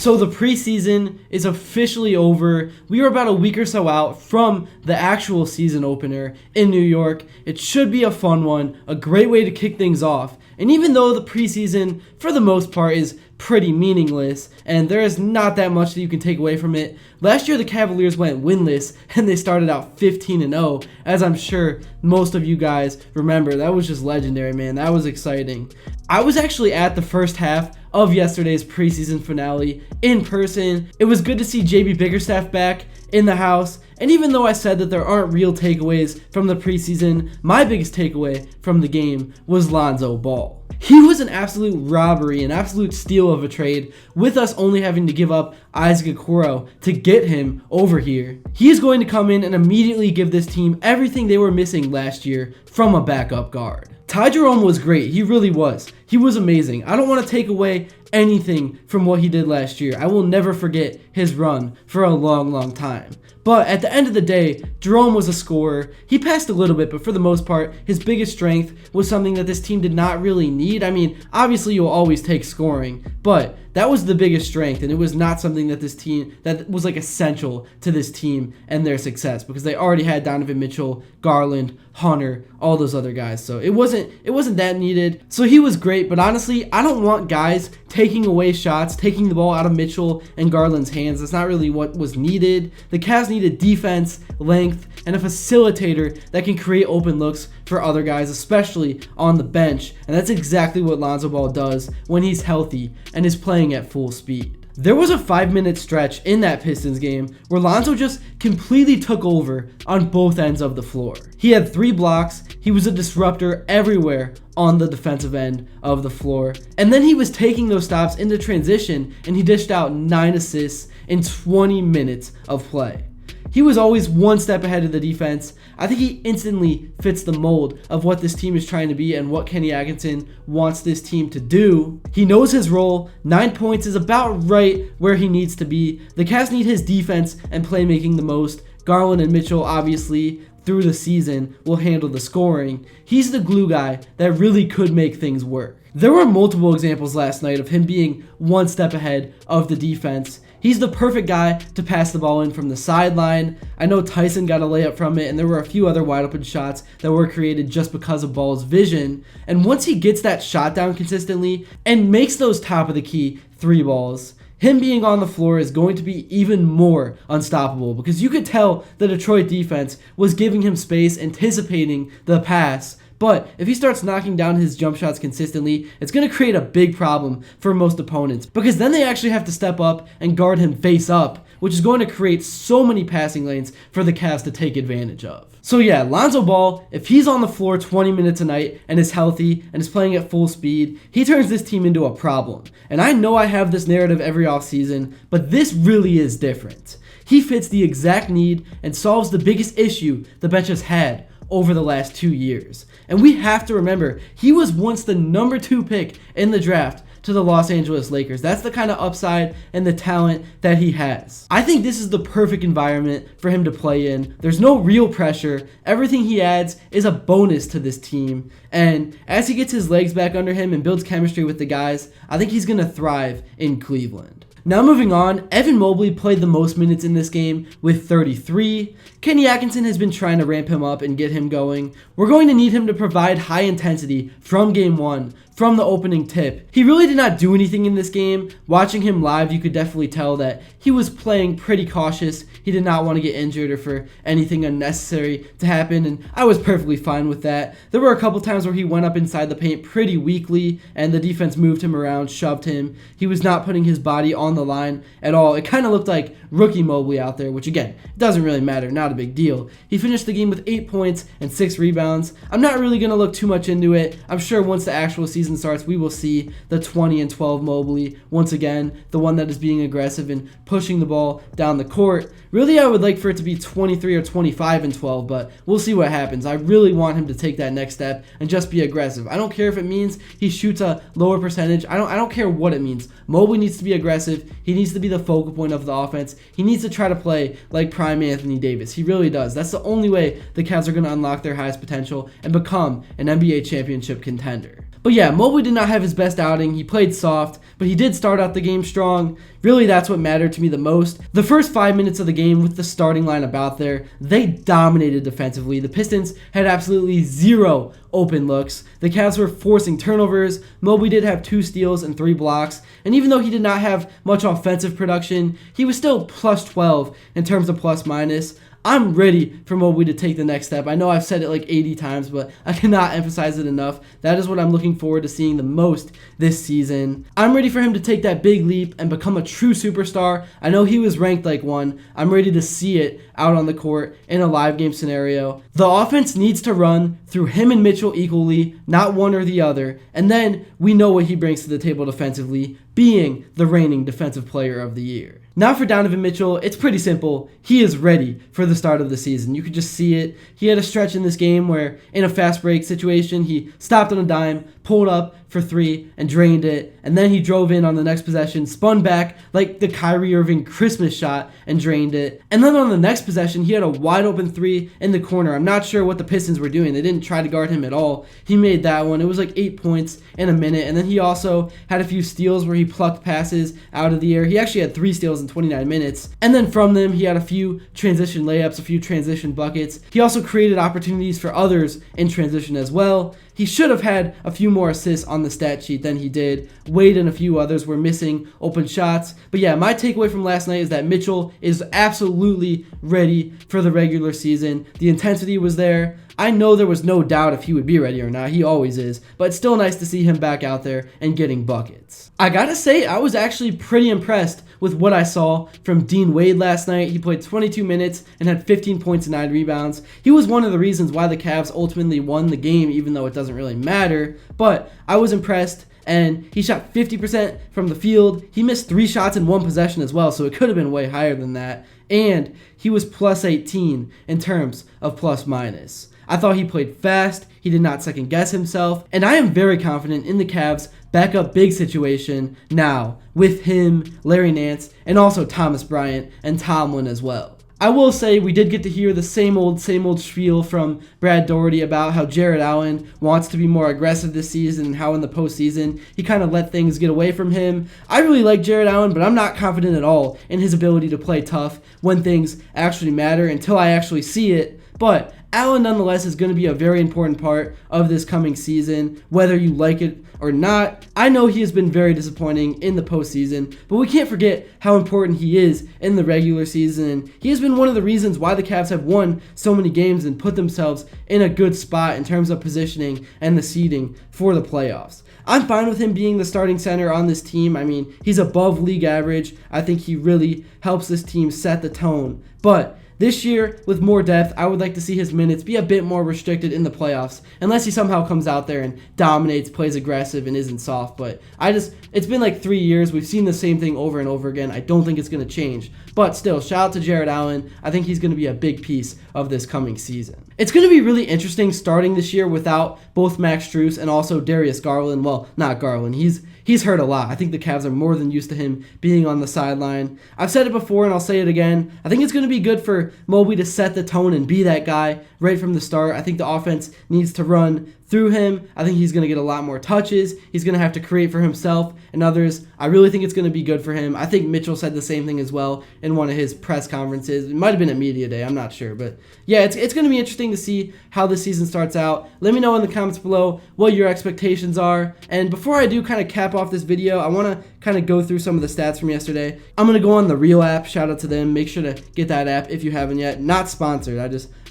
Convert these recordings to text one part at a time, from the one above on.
So the preseason is officially over. We are about a week or so out from the actual season opener in New York. It should be a fun one, a great way to kick things off. And even though the preseason, for the most part, is pretty meaningless, and there is not that much that you can take away from it, last year the Cavaliers went winless, and they started out 15-0, as I'm sure most of you guys remember. That was just legendary, man. That was exciting. I was actually at the first half of yesterday's preseason finale in person. It was good to see JB Bickerstaff back in the house, and even though I said that there aren't real takeaways from the preseason, my biggest takeaway from the game was Lonzo Ball. He was an absolute robbery, an absolute steal of a trade, with us only having to give up Isaac Okoro to get him over here. He is going to come in and immediately give this team everything they were missing last year from a backup guard. Ty Jerome was great. He really was. He was amazing. I don't want to take away anything from what he did last year. I will never forget his run for a long, long time. But at the end of the day, Jerome was a scorer. He passed a little bit, but for the most part, his biggest strength was something that this team did not really need. I mean, obviously you'll always take scoring, but that was the biggest strength, and it was not something that this team, that was like essential to this team and their success, because they already had Donovan Mitchell, Garland, Hunter, all those other guys. So it wasn't that needed. So he was great, but honestly, I don't want guys taking away shots, taking the ball out of Mitchell and Garland's hands. That's not really what was needed. The Cavs needed defense, length, and a facilitator that can create open looks for other guys, especially on the bench. And that's exactly what Lonzo Ball does when he's healthy and is playing at full speed. There was a 5-minute stretch in that Pistons game where Lonzo just completely took over on both ends of the floor. He had 3 blocks, he was a disruptor everywhere on the defensive end of the floor, and then he was taking those stops into transition, and he dished out 9 assists in 20 minutes of play. He was always one step ahead of the defense. I think he instantly fits the mold of what this team is trying to be and what Kenny Atkinson wants this team to do. He knows his role. 9 points is about right where he needs to be. The Cavs need his defense and playmaking the most. Garland and Mitchell, obviously, through the season, will handle the scoring. He's the glue guy that really could make things work. There were multiple examples last night of him being one step ahead of the defense. He's the perfect guy to pass the ball in from the sideline. I know Tyson got a layup from it, and there were a few other wide open shots that were created just because of Ball's vision. And once he gets that shot down consistently and makes those top of the key 3 balls, him being on the floor is going to be even more unstoppable, because you could tell the Detroit defense was giving him space, anticipating the pass. But if he starts knocking down his jump shots consistently, it's going to create a big problem for most opponents, because then they actually have to step up and guard him face up, which is going to create so many passing lanes for the Cavs to take advantage of. So yeah, Lonzo Ball, if he's on the floor 20 minutes a night and is healthy and is playing at full speed, he turns this team into a problem. And I know I have this narrative every offseason, but this really is different. He fits the exact need and solves the biggest issue the bench has had over the last 2 years. And we have to remember, he was once the number 2 pick in the draft to the Los Angeles Lakers. That's the kind of upside and the talent that he has. I think this is the perfect environment for him to play in. There's no real pressure. Everything he adds is a bonus to this team. And as he gets his legs back under him and builds chemistry with the guys, I think he's going to thrive in Cleveland. Now moving on, Evan Mobley played the most minutes in this game with 33. Kenny Atkinson has been trying to ramp him up and get him going. We're going to need him to provide high intensity from game 1, from the opening tip. He really did not do anything in this game. Watching him live, you could definitely tell that he was playing pretty cautious. He did not want to get injured or for anything unnecessary to happen, and I was perfectly fine with that. There were a couple times where he went up inside the paint pretty weakly, and the defense moved him around, shoved him. He was not putting his body on the line at all. It kind of looked like rookie Mobley out there, which again, doesn't really matter, not a big deal. He finished the game with 8 points and 6 rebounds. I'm not really going to look too much into it. I'm sure once the actual season starts, we will see the 20 and 12 Mobley once again, the one that is being aggressive and pushing the ball down the court. Really, I would like for it to be 23 or 25 and 12, but we'll see what happens. I really want him to take that next step and just be aggressive. I don't care if it means he shoots a lower percentage. I don't care what it means. Mobley needs to be aggressive. He needs to be the focal point of the offense. He needs to try to play like prime Anthony Davis. He really does. That's the only way the Cavs are going to unlock their highest potential and become an NBA championship contender. But yeah, Mobley did not have his best outing. He played soft, but he did start out the game strong. Really, that's what mattered to me the most. The first 5 minutes of the game with the starting lineup out there, they dominated defensively. The Pistons had absolutely zero open looks. The Cavs were forcing turnovers. Mobley did have 2 steals and 3 blocks. And even though he did not have much offensive production, he was still plus 12 in terms of plus minus. I'm ready for Mobley to take the next step. I know I've said it like 80 times, but I cannot emphasize it enough. That is what I'm looking forward to seeing the most this season. I'm ready for him to take that big leap and become a true superstar. I know he was ranked like one. I'm ready to see it out on the court in a live game scenario. The offense needs to run through him and Mitchell equally, not one or the other. And then we know what he brings to the table defensively, being the reigning defensive player of the year. Now for Donovan Mitchell, it's pretty simple. He is ready for the start of the season. You could just see it. He had a stretch in this game where, in a fast break situation, he stopped on a dime, pulled up for 3, and drained it. And then he drove in on the next possession, spun back like the Kyrie Irving Christmas shot, and drained it. And then on the next possession, he had a wide open 3 in the corner. I'm not sure what the Pistons were doing. They didn't try to guard him at all. He made that one. It was like 8 points in a minute. And then he also had a few steals where he plucked passes out of the air. He actually had 3 steals in 29 minutes. And then from them, he had a few transition layups, a few transition buckets. He also created opportunities for others in transition as well. He should have had a few more assists on the stat sheet than he did. Wade and a few others were missing open shots. But yeah, my takeaway from last night is that Mitchell is absolutely ready for the regular season. The intensity was there. I know there was no doubt if he would be ready or not. He always is. But it's still nice to see him back out there and getting buckets. I gotta say, I was actually pretty impressed with what I saw from Dean Wade last night. He played 22 minutes and had 15 points and 9 rebounds. He was one of the reasons why the Cavs ultimately won the game, even though it doesn't really matter. But I was impressed, and he shot 50% from the field. He missed 3 shots in 1 possession as well, so it could have been way higher than that. And he was plus 18 in terms of plus minus. I thought he played fast, he did not second guess himself, and I am very confident in the Cavs' backup big situation now with him, Larry Nance, and also Thomas Bryant and Tomlin as well. I will say we did get to hear the same old spiel from Brad Daugherty about how Jarrett Allen wants to be more aggressive this season and how in the postseason he kind of let things get away from him. I really like Jarrett Allen, but I'm not confident at all in his ability to play tough when things actually matter until I actually see it. But Allen, nonetheless, is going to be a very important part of this coming season, whether you like it or not. I know he has been very disappointing in the postseason, but we can't forget how important he is in the regular season. And he has been one of the reasons why the Cavs have won so many games and put themselves in a good spot in terms of positioning and the seeding for the playoffs. I'm fine with him being the starting center on this team. I mean, he's above league average. I think he really helps this team set the tone. But this year, with more depth, I would like to see his minutes be a bit more restricted in the playoffs, unless he somehow comes out there and dominates, plays aggressive, and isn't soft. But it's been like 3 years. We've seen the same thing over and over again. I don't think it's going to change. But still, shout out to Jarrett Allen. I think he's going to be a big piece of this coming season. It's going to be really interesting starting this year without both Max Strus and also Darius Garland. Well, not Garland. He's hurt a lot. I think the Cavs are more than used to him being on the sideline. I've said it before and I'll say it again. I think it's going to be good for Mobley to set the tone and be that guy right from the start. I think the offense needs to run through him. I think he's going to get a lot more touches. He's going to have to create for himself and others. I really think it's going to be good for him. I think Mitchell said the same thing as well in one of his press conferences. It might have been at Media Day. I'm not sure. But yeah, it's going to be interesting to see how the season starts out. Let me know in the comments below what your expectations are. And before I do kind of cap off this video, I want to kind of go through some of the stats from yesterday. I'm going to go on the Real app. Shout out to them. Make sure to get that app if you haven't yet. Not sponsored.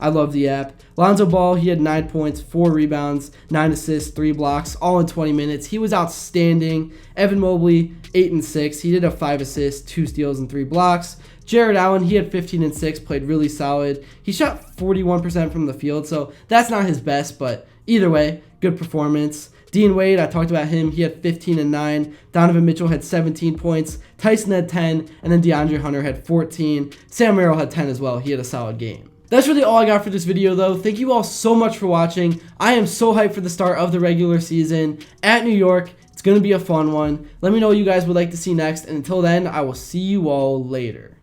I love the app. Lonzo Ball, he had 9 points, 4 rebounds, 9 assists, 3 blocks, all in 20 minutes. He was outstanding. Evan Mobley, 8 and 6. He did have 5 assists, 2 steals, and 3 blocks. Jarrett Allen, he had 15 and 6, played really solid. He shot 41% from the field, so that's not his best, but either way, good performance. Dean Wade, I talked about him. He had 15 and 9. Donovan Mitchell had 17 points. Tyson had 10, and then DeAndre Hunter had 14. Sam Merrill had 10 as well. He had a solid game. That's really all I got for this video, though. Thank you all so much for watching. I am so hyped for the start of the regular season at New York. It's going to be a fun one. Let me know what you guys would like to see next, and until then, I will see you all later.